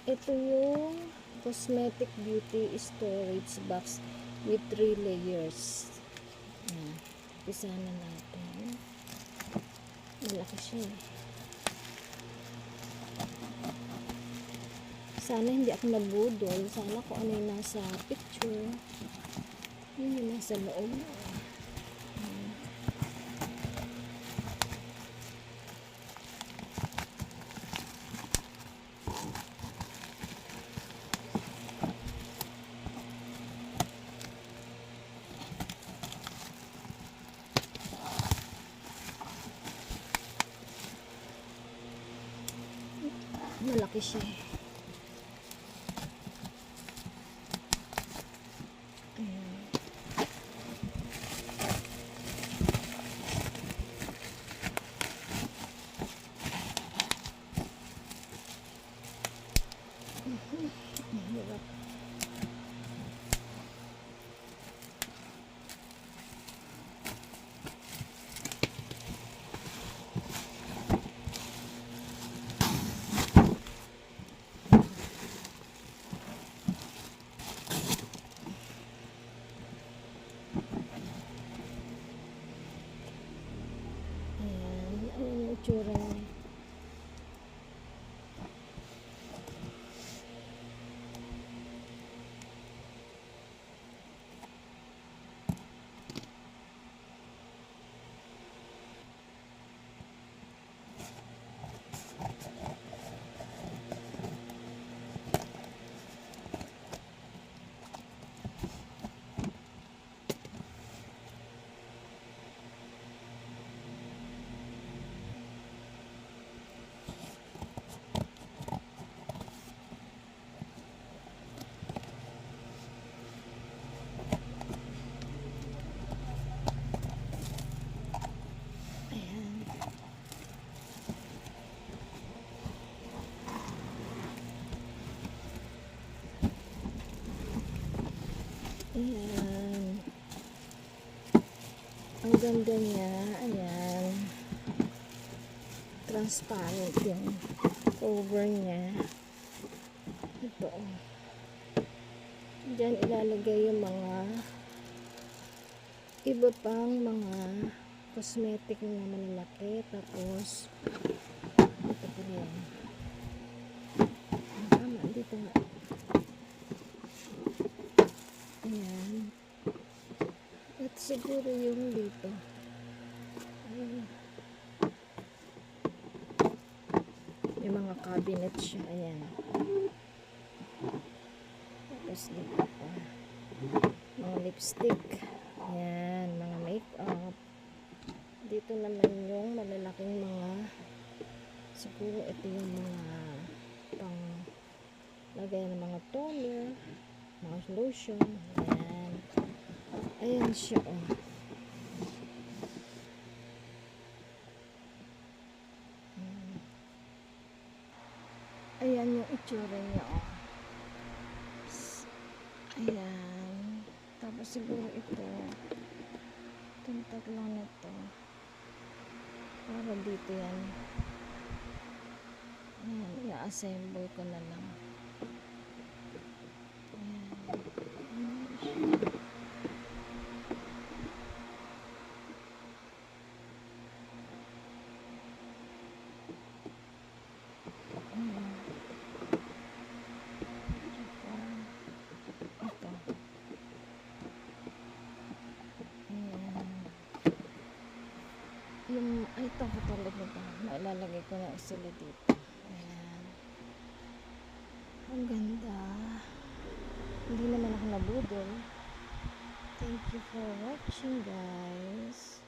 Ito yung cosmetic beauty storage box with 3 layers. Ayan. Pisa na natin. Malaki siya eh. Sana hindi ako nabudol. Sana kung ano yung nasa picture. Yun yung nasa loob. Malaki siya eh. Ayan yung itsura niya. Ayan. Ang ganda niya. Ayan. Transparent yung cover niya. Ito. Diyan ilalagay yung mga iba pang mga cosmetic na malalaki. Tapos ito pa rin. Tama. Dito nga. Ayan. At siguro yung dito. Ayan. Yung mga cabinet siya. Ayan. Tapos dito pa. Mga lipstick. Ayan. Mga makeup. Dito naman yung malalaking mga siguro ito yung mga pang lagay ng mga toner, mga lotion. Ayan. Ayan siya, oh. Ayan yung itsura niya, oh. Ayan. Tapos siguro ito. Itong tatlo na to. Para dito yan. Ayan. I-assemble ko na lang. Yung, ay ito katulad nito. Mailalagay ko na sila dito. Ayan. Ang ganda. Hindi naman ako nabudol. Thank you for watching, guys.